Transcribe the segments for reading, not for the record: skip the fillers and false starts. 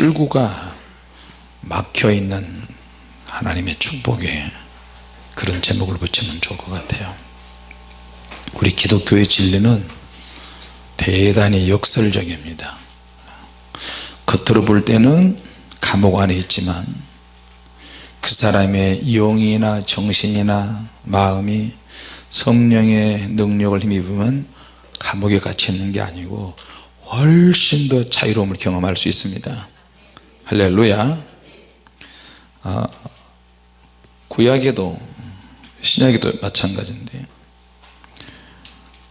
출구가 막혀있는 하나님의 축복에 그런 제목을 붙이면 좋을 것 같아요. 우리 기독교의 진리는 대단히 역설적입니다. 겉으로 볼 때는 감옥 안에 있지만 그 사람의 영이나 정신이나 마음이 성령의 능력을 힘입으면 감옥에 갇혀 있는 게 아니고 훨씬 더 자유로움을 경험할 수 있습니다. 할렐루야. 구약에도 신약에도 마찬가지인데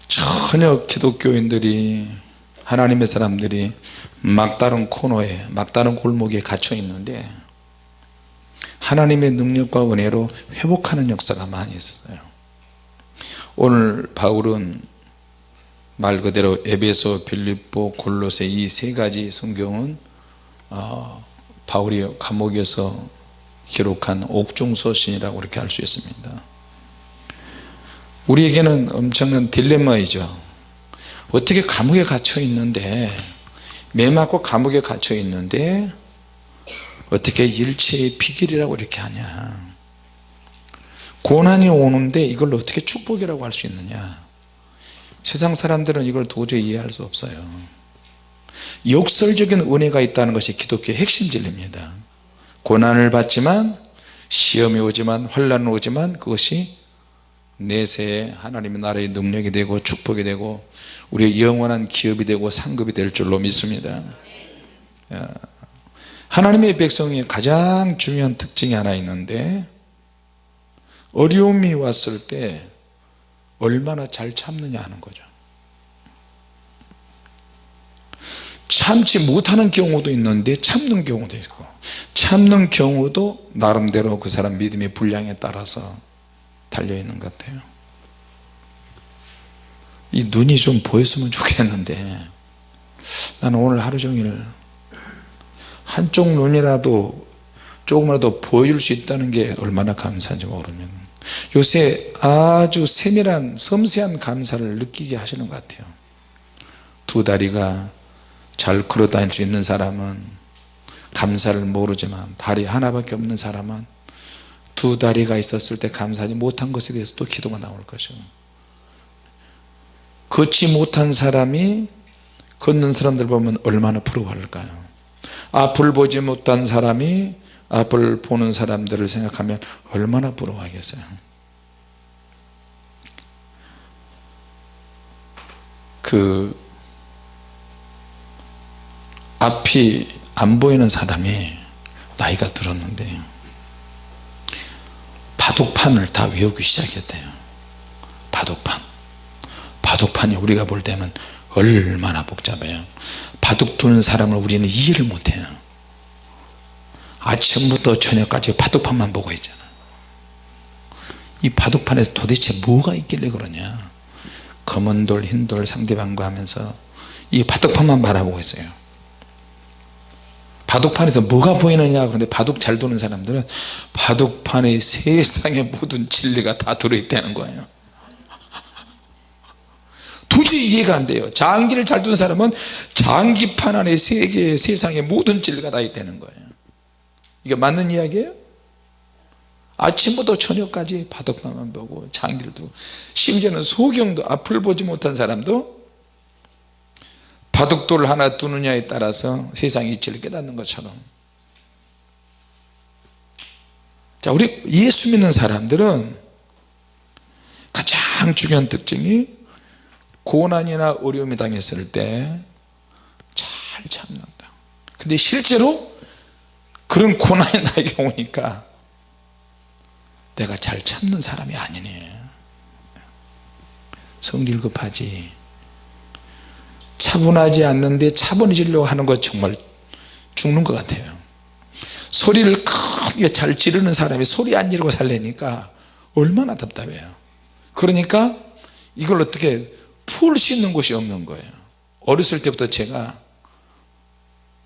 전혀 기독교인들이 하나님의 사람들이 막다른 코너에 막다른 골목에 갇혀 있는데 하나님의 능력과 은혜로 회복하는 역사가 많이 있었어요. 오늘 바울은 말 그대로 에베소, 빌립보, 골로새 이 세 가지 성경은 바울이 감옥에서 기록한 옥중서신이라고 이렇게 할 수 있습니다. 우리에게는 엄청난 딜레마이죠. 어떻게 감옥에 갇혀 있는데 매 맞고 감옥에 갇혀 있는데 어떻게 일체의 비결이라고 이렇게 하냐. 고난이 오는데 이걸 어떻게 축복이라고 할 수 있느냐. 세상 사람들은 이걸 도저히 이해할 수 없어요. 역설적인 은혜가 있다는 것이 기독교의 핵심 진리입니다. 고난을 받지만 시험이 오지만 환난이 오지만 그것이 내세에 하나님의 나라의 능력이 되고 축복이 되고 우리의 영원한 기업이 되고 상급이 될 줄로 믿습니다. 하나님의 백성의 가장 중요한 특징이 하나 있는데 어려움이 왔을 때 얼마나 잘 참느냐 하는 거죠. 참지 못하는 경우도 있는데 참는 경우도 있고 참는 경우도 나름대로 그 사람 믿음의 분량에 따라서 달려있는 것 같아요. 이 눈이 좀 보였으면 좋겠는데 나는 오늘 하루 종일 한쪽 눈이라도 조금이라도 보여줄 수 있다는 게 얼마나 감사한지 모르면 요새 아주 세밀한 섬세한 감사를 느끼게 하시는 것 같아요. 두 다리가 잘 걸어 다닐 수 있는 사람은 감사를 모르지만 다리 하나밖에 없는 사람은 두 다리가 있었을 때 감사하지 못한 것에 대해서 또 기도가 나올 것이고 걷지 못한 사람이 걷는 사람들 보면 얼마나 부러워할까요. 앞을 보지 못한 사람이 앞을 보는 사람들을 생각하면 얼마나 부러워하겠어요. 그 앞이 안 보이는 사람이 나이가 들었는데 바둑판을 다 외우기 시작했대요. 바둑판이 우리가 볼 때는 얼마나 복잡해요. 바둑 두는 사람을 우리는 이해를 못해요. 아침부터 저녁까지 바둑판만 보고 있잖아. 이 바둑판에서 도대체 뭐가 있길래 그러냐. 검은 돌 흰 돌 상대방과 하면서 이 바둑판만 바라보고 있어요. 바둑판에서 뭐가 보이느냐. 그런데 바둑 잘 두는 사람들은 바둑판에 세상의 모든 진리가 다 들어있다는 거예요. 도저히 이해가 안 돼요. 장기를 잘 두는 사람은 장기판 안에 세계의 세상의 모든 진리가 다 있다는 거예요. 이게 맞는 이야기예요? 아침부터 저녁까지 바둑판만 보고 장기를 두고 심지어는 소경도 앞을 보지 못한 사람도 바둑돌을 하나 두느냐에 따라서 세상의 이치를 깨닫는 것처럼 자, 우리 예수 믿는 사람들은 가장 중요한 특징이 고난이나 어려움이 당했을 때 잘 참는다. 근데 실제로 그런 고난이 나에게 오니까 내가 잘 참는 사람이 아니네. 성질 급하지 차분하지 않는데 차분해지려고 하는 거 정말 죽는 것 같아요. 소리를 크게 잘 지르는 사람이 소리 안 지르고 살려니까 얼마나 답답해요. 그러니까 이걸 어떻게 풀 수 있는 곳이 없는 거예요. 어렸을 때부터 제가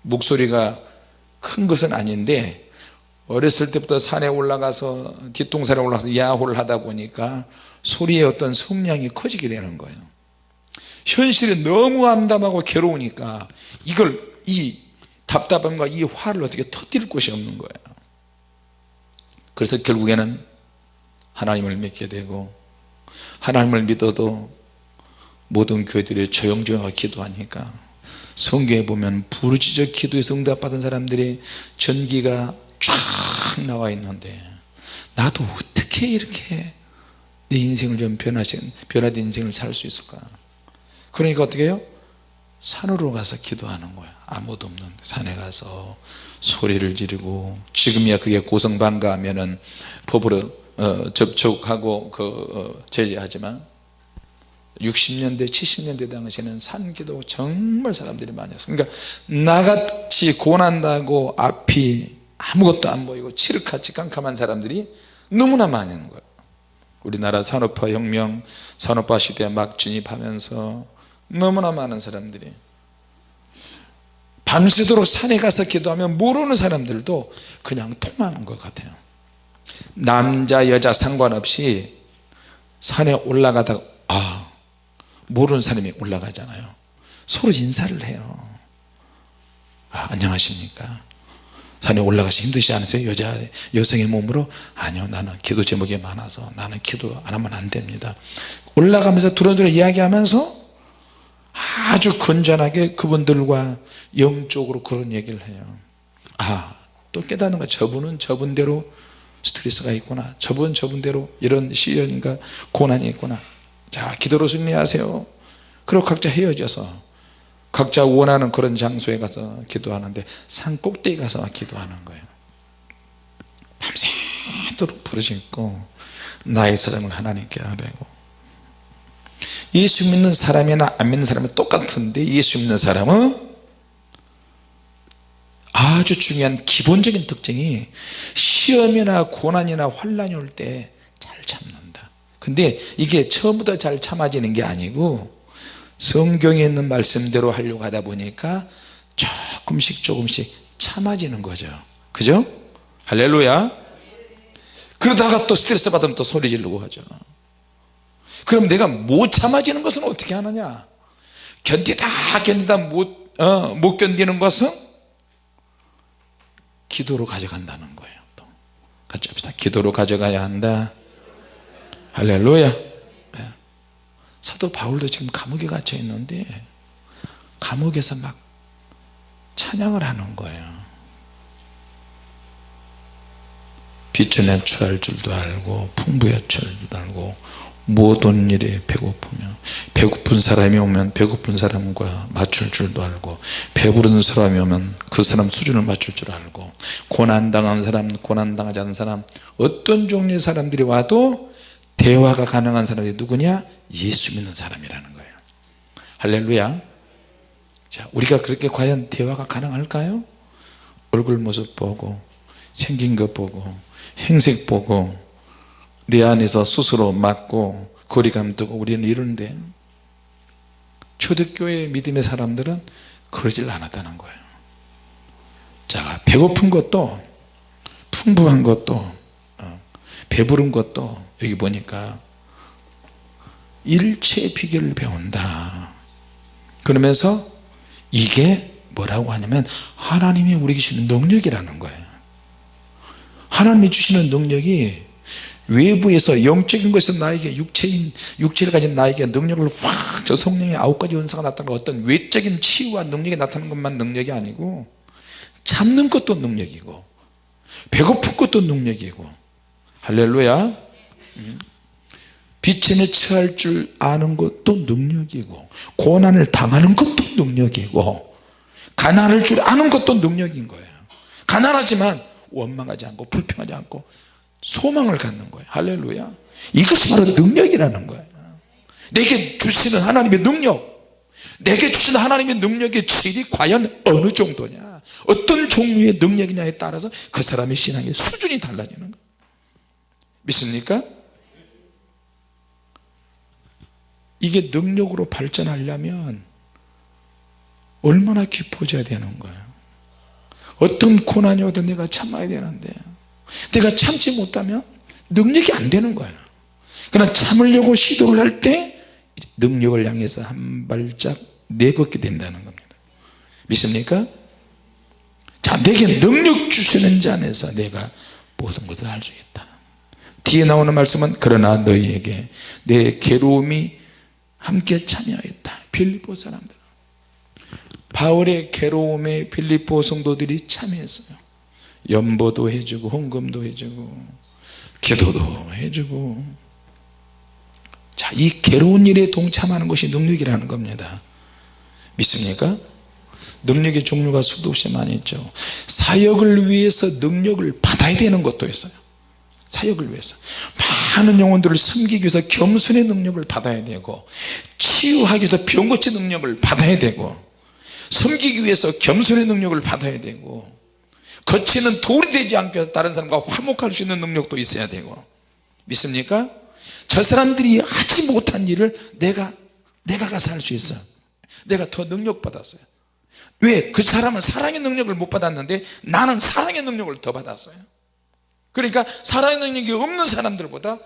목소리가 큰 것은 아닌데 어렸을 때부터 산에 올라가서 뒷동산에 올라가서 야호를 하다 보니까 소리의 어떤 성량이 커지게 되는 거예요. 현실이 너무 암담하고 괴로우니까 이걸 이 답답함과 이 화를 어떻게 터뜨릴 곳이 없는 거예요. 그래서 결국에는 하나님을 믿게 되고, 하나님을 믿어도 모든 교회들이 조용조용하게 기도하니까 성경에 보면 부르짖어 기도해서 응답받은 사람들이 전기가 쫙 나와 있는데, 나도 어떻게 이렇게 내 인생을 좀 변화된 인생을 살 수 있을까? 그러니까 어떻게 해요? 산으로 가서 기도하는 거야. 아무도 없는 산에 가서 소리를 지르고, 지금이야 그게 고성방가하면은 법으로 접촉하고 제재하지만 60년대 70년대 당시에는 산기도 정말 사람들이 많이 했어요. 그러니까 나같이 고난당하고 앞이 아무것도 안 보이고 칠흑같이 깜깜한 사람들이 너무나 많이 있는 거예요. 우리나라 산업화 혁명, 산업화 시대에 막 진입하면서 너무나 많은 사람들이 밤새도록 산에 가서 기도하면 모르는 사람들도 그냥 통하는 것 같아요. 남자 여자 상관없이 산에 올라가다가 모르는 사람이 올라가잖아요. 서로 인사를 해요. 안녕하십니까? 산에 올라가시 힘드시지 않으세요? 여성의 몸으로? 아니요, 나는 기도 제목이 많아서 나는 기도 안 하면 안 됩니다. 올라가면서 두런두런 이야기하면서 아주 건전하게 그분들과 영적으로 그런 얘기를 해요. 또 깨닫는 거야. 저분은 저분대로 스트레스가 있구나, 저분은 저분대로 이런 시련과 고난이 있구나. 자, 기도로 승리하세요. 그리고 각자 헤어져서 각자 원하는 그런 장소에 가서 기도하는데, 산 꼭대기 가서 기도하는 거예요. 밤새도록 부르짖고 나의 사정을 하나님께 아뢰고. 예수 믿는 사람이나 안 믿는 사람은 똑같은데, 예수 믿는 사람은 아주 중요한 기본적인 특징이 시험이나 고난이나 환난이 올 때 잘 참는다. 근데 이게 처음부터 잘 참아지는 게 아니고 성경에 있는 말씀대로 하려고 하다 보니까 조금씩 참아지는 거죠. 그죠? 할렐루야. 그러다가 또 스트레스 받으면 또 소리 지르고 하죠. 그럼 내가 못 참아지는 것은 어떻게 하느냐? 견디다 못 견디는 것은 기도로 가져간다는 거예요. 또 같이 합시다. 기도로 가져가야 한다. 할렐루야. 사도 바울도 지금 감옥에 갇혀 있는데 감옥에서 막 찬양을 하는 거예요. 빛전에 처할 줄도 알고 풍부에 처할 줄도 알고 모든 일에 배고픈 사람이 오면 배고픈 사람과 맞출 줄도 알고, 배부른 사람이 오면 그 사람 수준을 맞출 줄 알고, 고난당한 사람, 고난당하지 않은 사람, 어떤 종류의 사람들이 와도 대화가 가능한 사람이 누구냐? 예수 믿는 사람이라는 거예요. 할렐루야. 자, 우리가 그렇게 과연 대화가 가능할까요? 얼굴 모습 보고 생긴 것 보고 행색 보고 내 안에서 스스로 맞고 거리감 두고 우리는 이러는데, 초대교회 믿음의 사람들은 그러질 않았다는 거예요. 자, 배고픈 것도 풍부한 것도 배부른 것도 여기 보니까 일체의 비결을 배운다. 그러면서 이게 뭐라고 하냐면 하나님이 우리에게 주시는 능력이라는 거예요. 하나님이 주시는 능력이 외부에서 영적인 것에서 나에게 육체를 가진 나에게 능력을 확, 저 성령의 9가지 은사가 나타나는 어떤 외적인 치유와 능력이 나타나는 것만 능력이 아니고, 참는 것도 능력이고 배고픈 것도 능력이고. 할렐루야. 빛에 처할 줄 아는 것도 능력이고, 고난을 당하는 것도 능력이고, 가난할 줄 아는 것도 능력인 거예요. 가난하지만 원망하지 않고 불평하지 않고 소망을 갖는 거예요. 할렐루야. 이것이 바로 능력이라는 거예요. 내게 주시는 하나님의 능력, 내게 주시는 하나님의 능력의 질이 과연 어느 정도냐, 어떤 종류의 능력이냐에 따라서 그 사람의 신앙의 수준이 달라지는 거예요. 믿습니까? 이게 능력으로 발전하려면 얼마나 깊어져야 되는 거예요. 어떤 고난이 오도 내가 참아야 되는데, 내가 참지 못하면 능력이 안 되는 거예요. 그러나 참으려고 시도를 할 때 능력을 향해서 한 발짝 내걷게 된다는 겁니다. 믿습니까? 자, 내게 능력 주시는 자 안에서 내가 모든 것을 할 수 있다. 뒤에 나오는 말씀은 그러나 너희에게 내 괴로움이 함께 참여했다. 빌립보 사람들, 바울의 괴로움에 빌립보 성도들이 참여했어요. 연보도 해주고 헌금도 해주고 기도도 해주고. 자, 이 괴로운 일에 동참하는 것이 능력이라는 겁니다. 믿습니까? 능력의 종류가 수도 없이 많이 있죠. 사역을 위해서 능력을 받아야 되는 것도 있어요. 사역을 위해서 많은 영혼들을 섬기기 위해서 겸손의 능력을 받아야 되고, 치유하기 위해서 병 고치 능력을 받아야 되고, 섬기기 위해서 겸손의 능력을 받아야 되고, 거치는 돌이 되지 않기 위해서 다른 사람과 화목할 수 있는 능력도 있어야 되고. 믿습니까? 저 사람들이 하지 못한 일을 내가 가서 할 수 있어요. 내가 더 능력 받았어요. 왜? 그 사람은 사랑의 능력을 못 받았는데 나는 사랑의 능력을 더 받았어요. 그러니까 사랑의 능력이 없는 사람들보다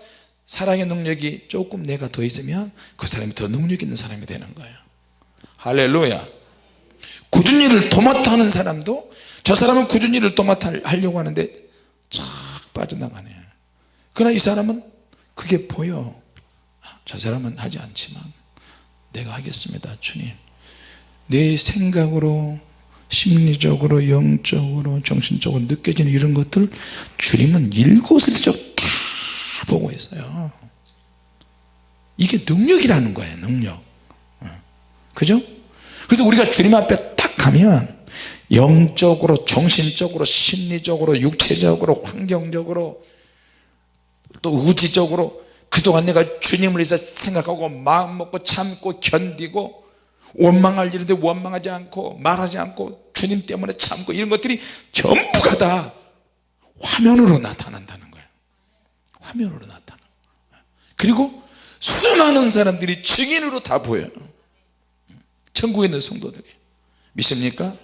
사랑의 능력이 조금 내가 더 있으면 그 사람이 더 능력 있는 사람이 되는 거예요. 할렐루야. 굳은 일을 도맡아 하는 사람도 저 사람은 굳은 일을 도맡아 하려고 하는데 쫙 빠져나가네. 그러나 이 사람은 그게 보여. 저 사람은 하지 않지만 내가 하겠습니다. 주님, 내 생각으로 심리적으로 영적으로 정신적으로 느껴지는 이런 것들 주님은 일거수일투족 다 보고 있어요. 이게 능력이라는 거예요. 능력. 그죠? 그래서 우리가 주님 앞에 딱 가면 영적으로 정신적으로 심리적으로 육체적으로 환경적으로 또 의지적으로 그동안 내가 주님을 위해서 생각하고 마음 먹고 참고 견디고 원망할 일인데 원망하지 않고 말하지 않고 주님 때문에 참고 이런 것들이 전부가 다 화면으로 나타난다는 거예요. 화면으로 나타나. 그리고 수많은 사람들이 증인으로 다 보여요. 천국에 있는 성도들이. 믿습니까?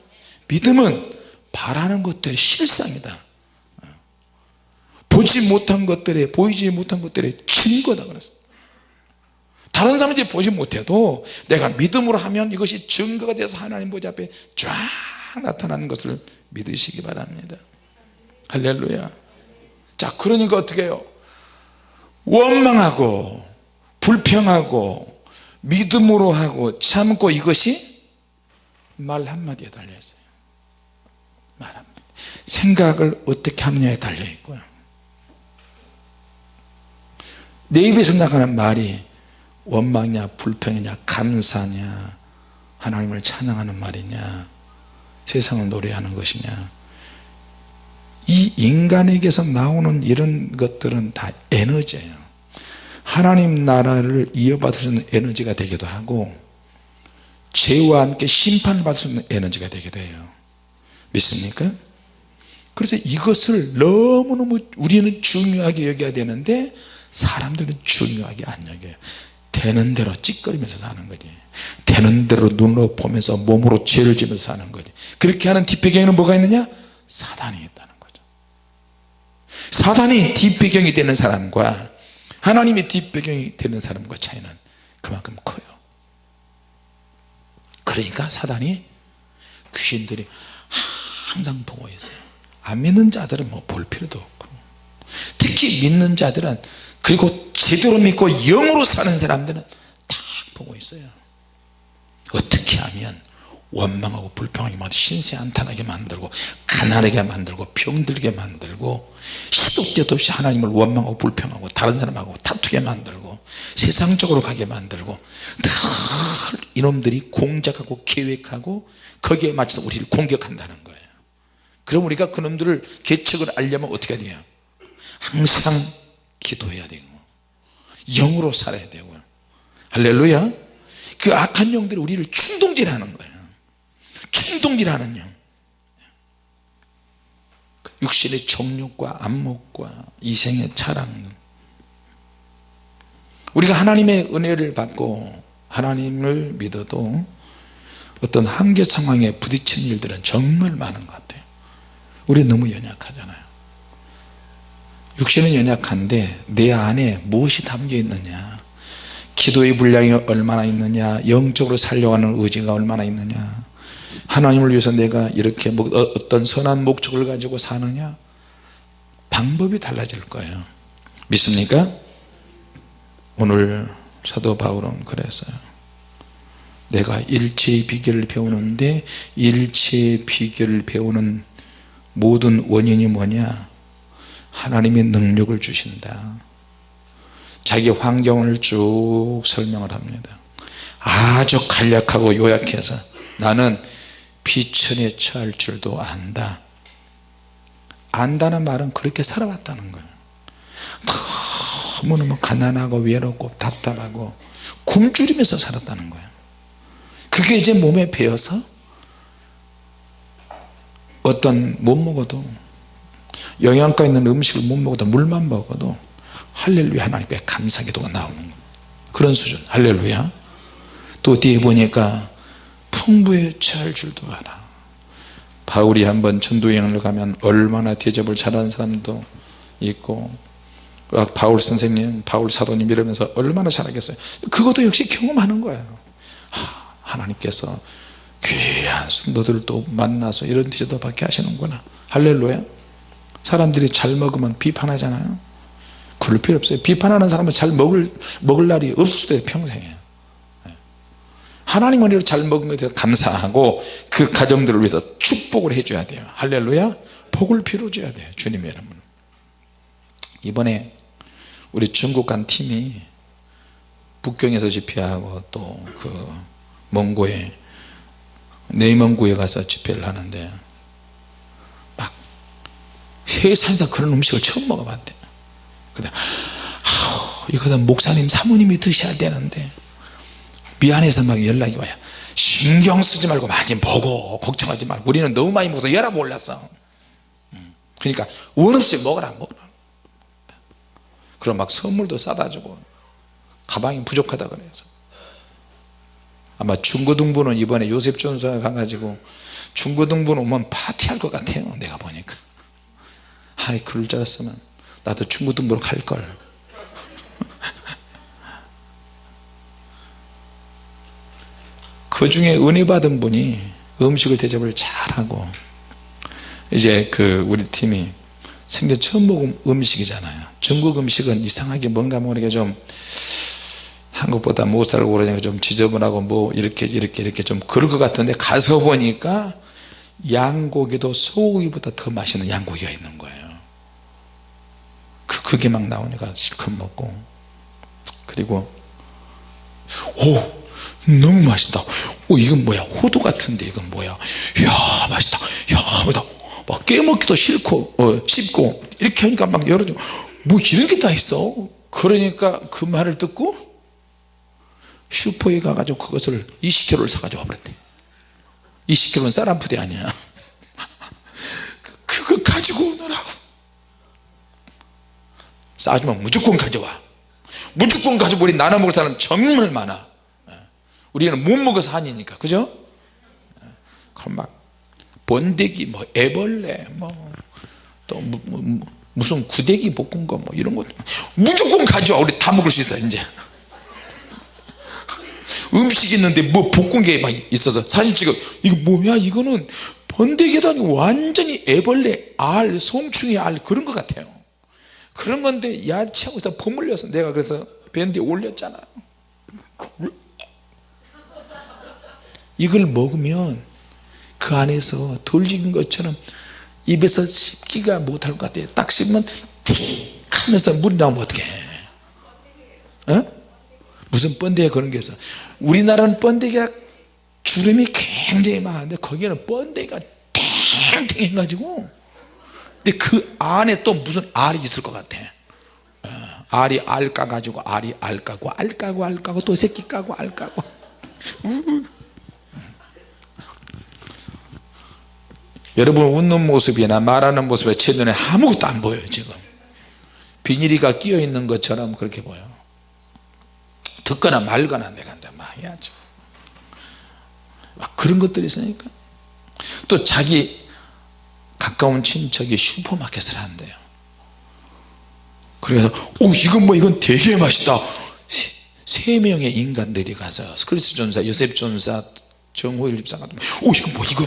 믿음은 바라는 것들의 실상이다. 보지 못한 것들에 보이지 못한 것들의 증거다 그랬어요. 다른 사람은 이제 보지 못해도 내가 믿음으로 하면 이것이 증거가 돼서 하나님 보좌 앞에 쫙 나타나는 것을 믿으시기 바랍니다. 할렐루야. 자, 그러니까 어떻게 해요? 원망하고 불평하고 믿음으로 하고 참고, 이것이 말 한마디에 달려있어요. 말 한마디. 생각을 어떻게 하느냐에 달려있고요. 내 입에서 나가는 말이 원망이냐 불평이냐 감사냐 하나님을 찬양하는 말이냐 세상을 노래하는 것이냐, 이 인간에게서 나오는 이런 것들은 다 에너지예요. 하나님 나라를 이어받을 수 있는 에너지가 되기도 하고 죄와 함께 심판을 받을 수 있는 에너지가 되기도 해요. 믿습니까? 그래서 이것을 너무너무 우리는 중요하게 여겨야 되는데 사람들은 중요하게 안 여겨요. 되는 대로 찌꺼리면서 사는 거지. 되는 대로 눈으로 보면서 몸으로 죄를 지면서 사는 거지. 그렇게 하는 뒷배경에는 뭐가 있느냐? 사단이 있다는 거죠. 사단이 뒷배경이 되는 사람과 하나님의 뒷배경이 되는 사람과 차이는 그만큼 커요. 그러니까 사단이, 귀신들이 항상 보고 있어요. 안 믿는 자들은 뭐 볼 필요도 없고, 특히 믿는 자들은, 그리고 제대로 믿고 영으로 사는 사람들은 다 보고 있어요. 어떻게 하면 원망하고 불평하게 만들고 신세 한탄하게 만들고 가난하게 만들고 병들게 만들고 시도 때도 없이 하나님을 원망하고 불평하고 다른 사람하고 다투게 만들고 세상적으로 가게 만들고, 늘 이놈들이 공작하고 계획하고 거기에 맞춰서 우리를 공격한다는 거예요. 그럼 우리가 그놈들을 계책을 알려면 어떻게 해야 돼요? 항상 기도해야 되고 영으로 살아야 되고요. 할렐루야. 그 악한 영들이 우리를 충동질하는 거예요. 충동질하는 영, 육신의 정욕과 안목과 이생의 차랑. 우리가 하나님의 은혜를 받고 하나님을 믿어도 어떤 한계 상황에 부딪히는 일들은 정말 많은 것 같아요. 우리 너무 연약하잖아요. 육신은 연약한데 내 안에 무엇이 담겨 있느냐, 기도의 분량이 얼마나 있느냐, 영적으로 살려고 하는 의지가 얼마나 있느냐, 하나님을 위해서 내가 이렇게 어떤 선한 목적을 가지고 사느냐, 방법이 달라질 거예요. 믿습니까? 오늘 사도 바울은 그랬어요. 내가 일체의 비결을 배우는데 일체의 비결을 배우는 모든 원인이 뭐냐, 하나님의 능력을 주신다. 자기 환경을 쭉 설명을 합니다. 아주 간략하고 요약해서 나는 비천에 처할 줄도 안다. 안다는 말은 그렇게 살아왔다는 거예요. 너무너무 가난하고 외롭고 답답하고 굶주리면서 살았다는 거예요. 그게 이제 몸에 배어서 어떤 못 먹어도, 영양가 있는 음식을 못 먹어도 물만 먹어도 할렐루야 하나님께 감사기도가 나오는 거예요. 그런 수준. 할렐루야. 또 뒤에 보니까 풍부에 처할 줄도 알아. 바울이 한번 전도여행을 가면 얼마나 대접을 잘하는 사람도 있고, 바울 선생님, 바울 사도님 이러면서 얼마나 잘하겠어요. 그것도 역시 경험하는 거예요. 하나님께서 귀한 순도들도 만나서 이런 대접도 받게 하시는구나. 할렐루야. 사람들이 잘 먹으면 비판하잖아요. 그럴 필요 없어요. 비판하는 사람은 잘 먹을 날이 없을 수도 있어요. 평생에. 하나님은 잘 먹은 것에 대해서 감사하고 그 가정들을 위해서 축복을 해줘야 돼요. 할렐루야. 복을 빌어줘야 돼요. 주님의 이름으로. 이번에 우리 중국 간 팀이 북경에서 집회하고 또 그 몽고에, 내蒙구에 가서 집회를 하는데 막 세상에서 그런 음식을 처음 먹어봤대. 근데 이거는 목사님 사모님이 드셔야 되는데 미안해서 막 연락이 와요. 신경 쓰지 말고 많이 먹어, 걱정하지 말고. 우리는 너무 많이 먹어서 혈압 올랐어. 그러니까 원 없이 먹어라. 그럼 막 선물도 싸다 주고 가방이 부족하다 그래서. 아마 중고등부는 이번에 요셉 전사가 가가지고 중고등부는 오면 파티할 것 같아요. 내가 보니까. 아이, 그럴 줄 알았으면 나도 중고등부로 갈걸. 그 중에 은혜 받은 분이 음식을 대접을 잘하고, 이제 우리 팀이 생전 처음 먹은 음식이잖아요. 중국 음식은 이상하게 뭔가 모르게 좀 한국보다 못 살고 그러니까 좀 지저분하고 뭐 이렇게 좀 그럴 것 같은데, 가서 보니까 양고기도 소고기보다 더 맛있는 양고기가 있는 거예요. 그게 막 나오니까 실컷 먹고, 그리고 너무 맛있다. 이건 뭐야, 호두 같은데 이건 뭐야, 이야 맛있다, 이야 맛있다. 막 깨먹기도 싫고 씹고 이렇게 하니까 막 여러 뭐 이런 게 다 있어. 그러니까 그 말을 듣고 슈퍼에 가가지고 그것을 20kg를 사가지고 와버렸대. 20kg는 쌀한푸대 아니야. 그거 가지고 오느라고. 싸주면 무조건 가져와. 무조건 가지고 우리 나눠 먹을 사람 정말 많아. 우리는 못 먹어서 한이니까. 그죠? 막 번데기, 뭐 애벌레, 또 무슨 구데기 볶은 거, 이런 거 무조건 가져와. 우리 다 먹을 수 있어. 이제 음식 있는데 뭐 볶은 게 막 있어서 사진 찍어. 이거 뭐야, 이거는 번데기도 아니고 완전히 애벌레 알, 송충이 알 그런 것 같아요. 그런 건데 야채하고서 버물려서 내가 그래서 밴드에 올렸잖아. 이걸 먹으면 그 안에서 덜 익은 것처럼 입에서 씹기가 못할 것 같아요. 딱 씹으면 틱 하면서 물이 나오면 어떡해. 무슨 번데기가 그런 게 있어. 우리나라는 번데기가 주름이 굉장히 많은데 거기는 번데기가 탱탱 해가지고, 근데 그 안에 또 무슨 알이 있을 것 같아. 알이 알 까가지고 알이 알 까고 알 까고 알 까고 또 새끼 까고 알 까고. 여러분 웃는 모습이나 말하는 모습에 제 눈에 아무것도 안 보여요. 지금 비닐이가 끼어 있는 것처럼 그렇게 보여. 듣거나 말거나 내가 막 해야지. 막 그런 것들이 있으니까. 또 자기 가까운 친척이 슈퍼마켓을 한대요. 그래서 이건 되게 맛있다. 세 명의 인간들이 가서 그리스전사, 요셉전사, 정호일 집사가 이거 뭐 이거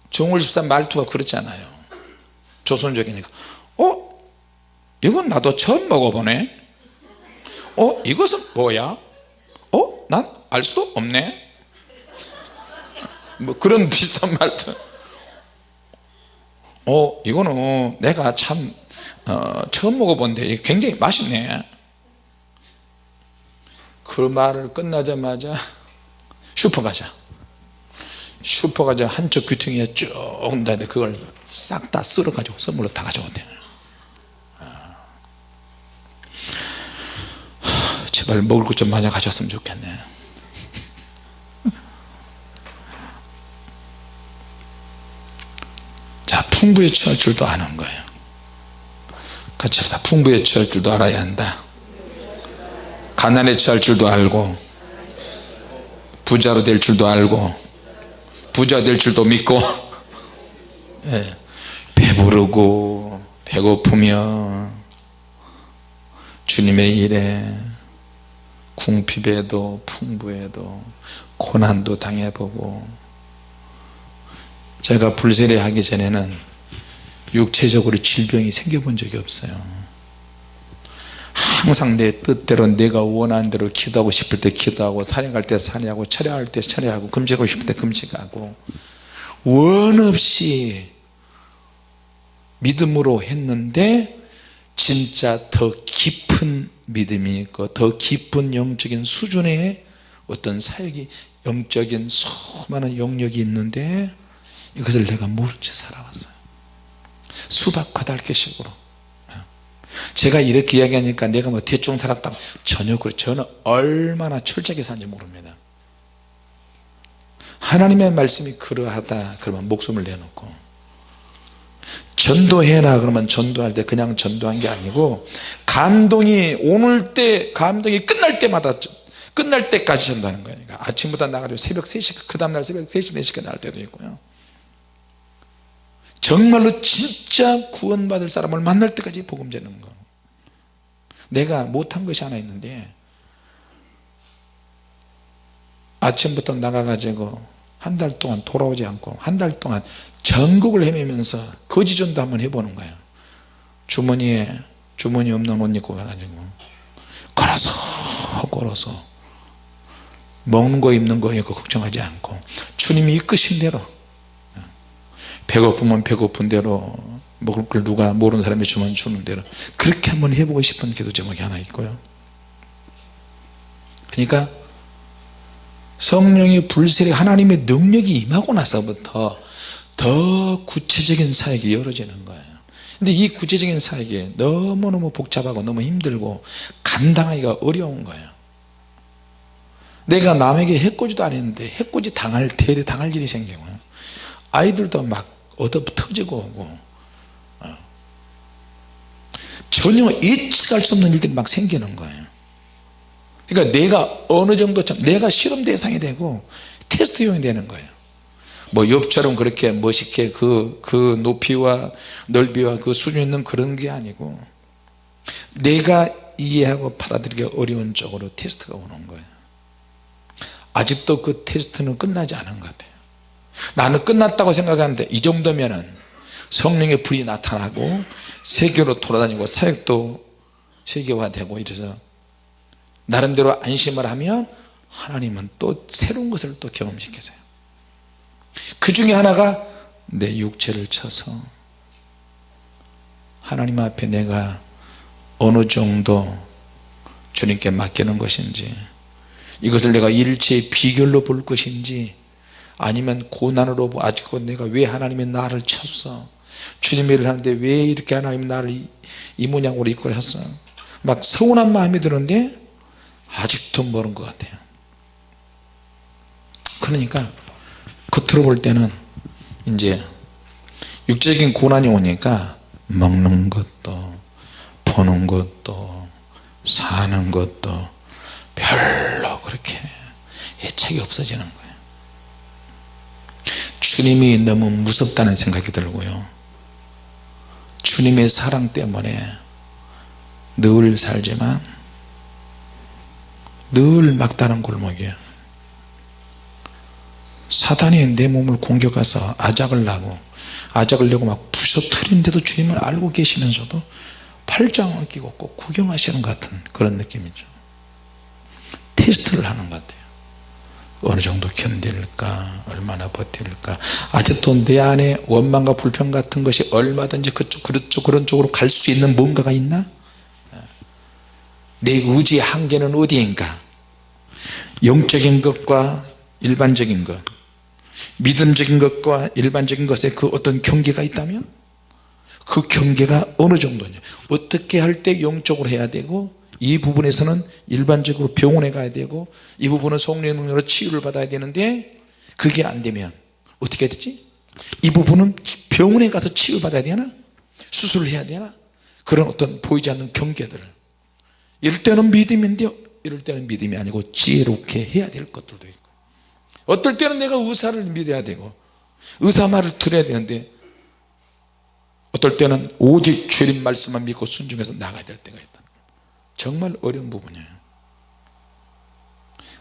정호일 집사 말투가 그렇잖아요. 조선족이니까 이건 나도 처음 먹어보네. 이것은 뭐야? 난 알 수도 없네. 뭐 그런 비슷한 말투. 이거는 내가 참 처음 먹어본데 이게 굉장히 맛있네. 그 말을 끝나자마자 슈퍼 가자 한쪽 귀퉁이에 쭉 온다는데 그걸 싹 다 쓸어 가지고 선물로 다 가져온대. 제발 먹을 것 좀 많이 가졌으면 좋겠네. 자, 풍부에 처할 줄도 아는 거예요. 같이 합시다. 풍부에 처할 줄도 알아야 한다. 가난에 처할 줄도 알고, 부자로 될 줄도 알고, 부자 될 줄도 믿고, 예. 배부르고 배고프며 주님의 일에 궁핍에도 풍부에도 고난도 당해보고. 제가 불세례 하기 전에는 육체적으로 질병이 생겨본 적이 없어요. 항상 내 뜻대로 내가 원하는 대로 기도하고 싶을 때 기도하고 사냥할 때 사냥하고 철회할 때 철회하고 금식하고 싶을 때 금식하고 원 없이 믿음으로 했는데 진짜 더 깊은 믿음이 있고 더 깊은 영적인 수준의 어떤 사역이 영적인 수많은 영역이 있는데 이것을 내가 모른 채 살아왔어요. 수박 과달개식으로. 제가 이렇게 이야기하니까 내가 뭐 대충 살았다고 전혀 그렇죠. 저는 얼마나 철저하게 사는지 모릅니다. 하나님의 말씀이 그러하다 그러면 목숨을 내놓고, 전도해라 그러면 전도할 때 그냥 전도한 게 아니고 감동이 오늘 때 감동이 끝날 때마다 끝날 때까지 전도하는 거예요. 그러니까 아침부터 나가지고 새벽 3시 그 다음날 새벽 3시 4시까지 나갈 때도 있고요. 정말로 진짜 구원받을 사람을 만날 때까지 복음 전하는 거. 내가 못한 것이 하나 있는데 아침부터 나가가지고 한 달 동안 돌아오지 않고 한 달 동안 전국을 헤매면서 거지전도 한번 해보는 거예요. 주머니 없는 옷 입고 가가지고 걸어서 먹는 거 입는 거 이거 걱정하지 않고 주님이 이끄신 대로, 배고프면 배고픈 대로, 먹을 걸 누가 모르는 사람이 주면 주는 대로 그렇게 한번 해보고 싶은 기도 제목이 하나 있고요. 그러니까 성령의 불세례 하나님의 능력이 임하고 나서부터 더 구체적인 사역이 이루어지는 거예요. 근데 이 구체적인 사역이 너무너무 복잡하고 너무 힘들고 감당하기가 어려운 거예요. 내가 남에게 해코지도 안 했는데 해코지 당할 일이 생기고 아이들도 막 얻어터지고 오고 전혀 예측할 수 없는 일들이 막 생기는 거예요. 그러니까 내가 어느 정도 내가 실험 대상이 되고 테스트용이 되는 거예요. 뭐 욥처럼 그렇게 멋있게 그 높이와 넓이와 그 수준 있는 그런 게 아니고 내가 이해하고 받아들이기 어려운 쪽으로 테스트가 오는 거예요. 아직도 그 테스트는 끝나지 않은 것 같아요. 나는 끝났다고 생각하는데 이 정도면은 성령의 불이 나타나고 세계로 돌아다니고 사역도 세계화되고 이래서 나름대로 안심을 하면 하나님은 또 새로운 것을 또 경험시키세요. 그 중에 하나가 내 육체를 쳐서 하나님 앞에 내가 어느 정도 주님께 맡기는 것인지, 이것을 내가 일체의 비결로 볼 것인지, 아니면 고난으로 아직도 내가 왜 하나님이 나를 쳤어, 주님의 일을 하는데 왜 이렇게 하나님이 나를 이 모양으로 이끌었어, 막 서운한 마음이 드는데 아직도 모르는 것 같아요. 그러니까 겉으로 볼 때는 이제 육적인 고난이 오니까 먹는 것도 보는 것도 사는 것도 별로 그렇게 애착이 없어지는 거예요. 주님이 너무 무섭다는 생각이 들고요, 주님의 사랑 때문에 늘 살지만 늘 막다른 골목이에요. 사단이 내 몸을 공격해서 아작을 내고 막 부서뜨린데도 주님을 알고 계시면서도 팔짱을 끼고 꼭 구경하시는 것 같은 그런 느낌이죠. 테스트를 하는 것 같아요. 어느 정도 견딜까, 얼마나 버틸까. 아직도 내 안에 원망과 불평 같은 것이 얼마든지 그런 쪽으로 갈 수 있는 뭔가가 있나? 내 의지의 한계는 어디인가? 영적인 것과 일반적인 것, 믿음적인 것과 일반적인 것에 그 어떤 경계가 있다면 그 경계가 어느 정도냐, 어떻게 할 때 영적으로 해야 되고, 이 부분에서는 일반적으로 병원에 가야 되고, 이 부분은 성령의 능력으로 치유를 받아야 되는데 그게 안 되면 어떻게 해야 되지? 이 부분은 병원에 가서 치유를 받아야 되나? 수술을 해야 되나? 그런 어떤 보이지 않는 경계들을, 이럴 때는 믿음인데 이럴 때는 믿음이 아니고 지혜롭게 해야 될 것들도 있고, 어떨 때는 내가 의사를 믿어야 되고 의사 말을 들어야 되는데 어떨 때는 오직 주님 말씀만 믿고 순종해서 나가야 될 때가 있다. 정말 어려운 부분이에요.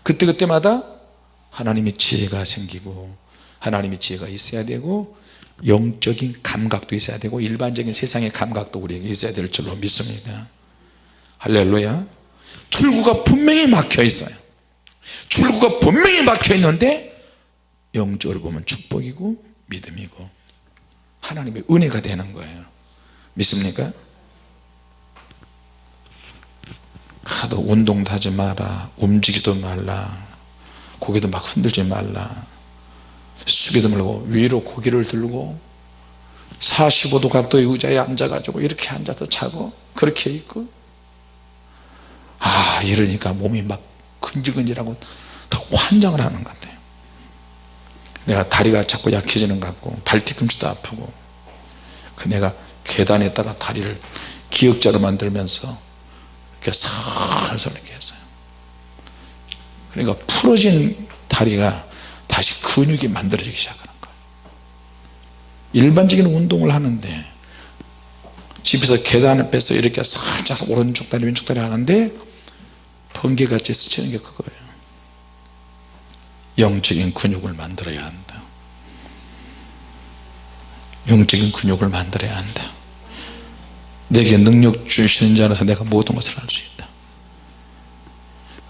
그때마다 하나님의 지혜가 생기고 하나님의 지혜가 있어야 되고 영적인 감각도 있어야 되고 일반적인 세상의 감각도 우리에게 있어야 될 줄로 믿습니다. 할렐루야. 출구가 분명히 막혀 있어요. 출구가 분명히 막혀 있는데 영적으로 보면 축복이고 믿음이고 하나님의 은혜가 되는 거예요. 믿습니까? 하도 운동도 하지 마라, 움직이도 말라, 고개도 막 흔들지 말라, 숙이도 말고 위로 고개를 들고 45도 각도의 의자에 앉아가지고 이렇게 앉아서 자고 그렇게 있고, 이러니까 몸이 막 근질근질하고 더 환장을 하는 것 같아요. 내가 다리가 자꾸 약해지는 것 같고 발 뒤꿈치도 아프고, 내가 계단에다가 다리를 기역자로 만들면서 이렇게 살살 이렇게 했어요. 그러니까 풀어진 다리가 다시 근육이 만들어지기 시작하는 거예요. 일반적인 운동을 하는데 집에서 계단을 빼서 이렇게 살짝 오른쪽 다리 왼쪽 다리 하는데 번개같이 스치는 게 그거예요. 영적인 근육을 만들어야 한다. 영적인 근육을 만들어야 한다. 내게 능력 주시는 자라서 내가 모든 것을 할 수 있다.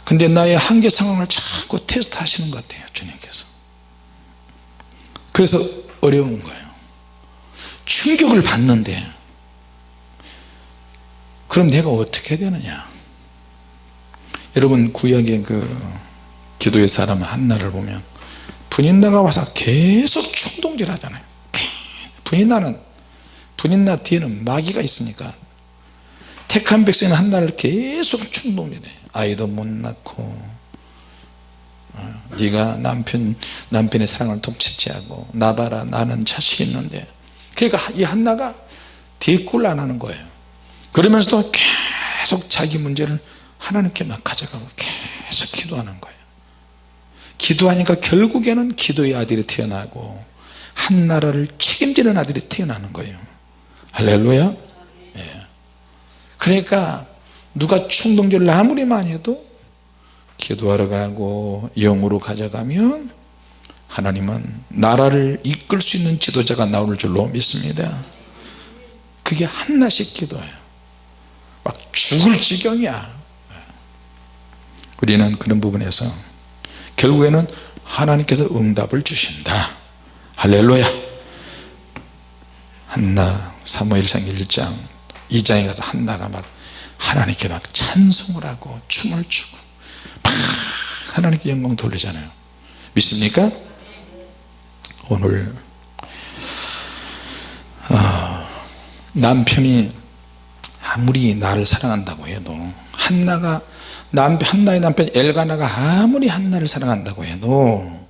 근데 나의 한계 상황을 자꾸 테스트 하시는 것 같아요, 주님께서. 그래서 어려운 거예요. 충격을 받는데 그럼 내가 어떻게 해야 되느냐. 여러분 구약의 그 기도의 사람 한나를 보면 분인나가 와서 계속 충동질 하잖아요. 분인나 뒤에는 마귀가 있으니까 택한 백성인 한나를 계속 충동질해. 아이도 못 낳고 네가 남편의 사랑을 독차지하고 나봐라, 나는 자식이 있는데. 그러니까 이 한나가 대꾸를 안 하는 거예요. 그러면서도 계속 자기 문제를 하나님께 막 가져가고 계속 기도하는 거예요. 기도하니까 결국에는 기도의 아들이 태어나고 한 나라를 책임지는 아들이 태어나는 거예요. 할렐루야. 예. 그러니까 누가 충동질을 아무리 많이 해도 기도하러 가고 영으로 가져가면 하나님은 나라를 이끌 수 있는 지도자가 나올 줄로 믿습니다. 그게 한나씩 기도예요. 막 죽을 지경이야. 우리는 그런 부분에서 결국에는 하나님께서 응답을 주신다. 할렐루야. 한나 사무엘상 1장 2장에 가서 한나가 막 하나님께 막 찬송을 하고 춤을 추고 막 하나님께 영광 돌리잖아요. 믿습니까? 오늘 남편이 아무리 나를 사랑한다고 해도 한나의 남편 엘가나가 아무리 한나를 사랑한다고 해도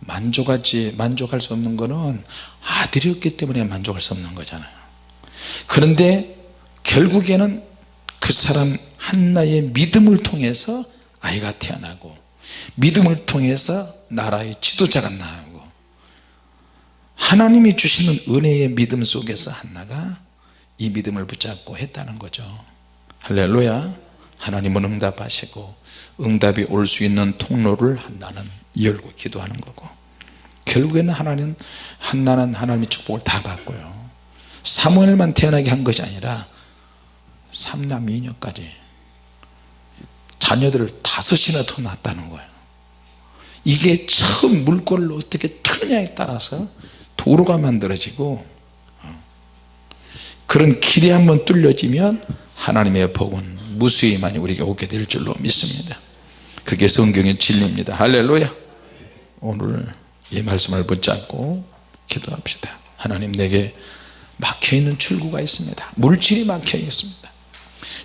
만족할 수 없는 것은 아들이었기 때문에 만족할 수 없는 거잖아요. 그런데 결국에는 그 사람 한나의 믿음을 통해서 아이가 태어나고 믿음을 통해서 나라의 지도자가 나오고 하나님이 주시는 은혜의 믿음 속에서 한나가 이 믿음을 붙잡고 했다는 거죠. 할렐루야. 하나님은 응답하시고 응답이 올 수 있는 통로를 한나는 열고 기도하는 거고, 결국에는 하나님은 한나는 하나님의 축복을 다 받고요, 사무엘만 태어나게 한 것이 아니라 3남 2녀까지 자녀들을 5이나 더 낳았다는 거예요. 이게 처음 물꼬를 어떻게 트느냐에 따라서 도로가 만들어지고, 그런 길이 한번 뚫려지면 하나님의 복은 무수히 많이 우리에게 오게 될 줄로 믿습니다. 그게 성경의 진리입니다. 할렐루야. 오늘 이 말씀을 붙잡고 기도합시다. 하나님, 내게 막혀있는 출구가 있습니다. 물질이 막혀 있습니다.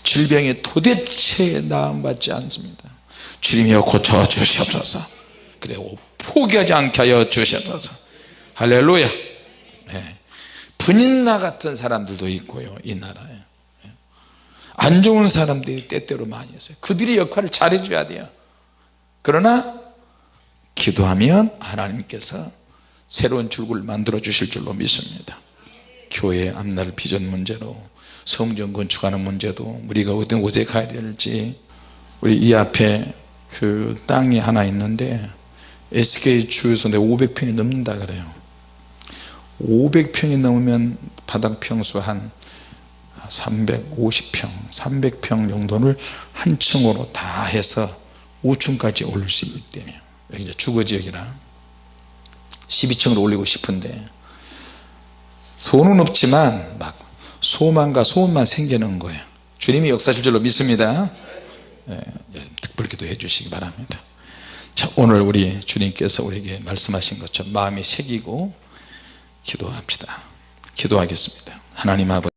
질병이 도대체 나음받지 않습니다. 주님이여 고쳐주시옵소서. 그리고 포기하지 않게 하여 주시옵소서. 할렐루야. 네. 분인나 같은 사람들도 있고요, 이 나라에 안 좋은 사람들이 때때로 많이 있어요. 그들이 역할을 잘해줘야 돼요. 그러나 기도하면 하나님께서 새로운 출구를 만들어 주실 줄로 믿습니다. 교회 앞날 비전 문제로, 성전 건축하는 문제도, 우리가 어디 가야 될지, 우리 이 앞에 그 땅이 하나 있는데 SK 주유소 500평이 넘는다 그래요. 500평이 넘으면 바닥 평수 한 350평 300평 정도를 한 층으로 다 해서 5층까지 올릴 수 있대요. 여기 이제 주거지역이라 12층으로 올리고 싶은데 돈은 없지만 막 소망과 소원만 생기는 거예요. 주님이 역사하실 줄로 믿습니다. 특별기도 해 주시기 바랍니다. 자, 오늘 우리 주님께서 우리에게 말씀하신 것처럼 마음에 새기고 기도합시다. 기도하겠습니다. 하나님 아버지,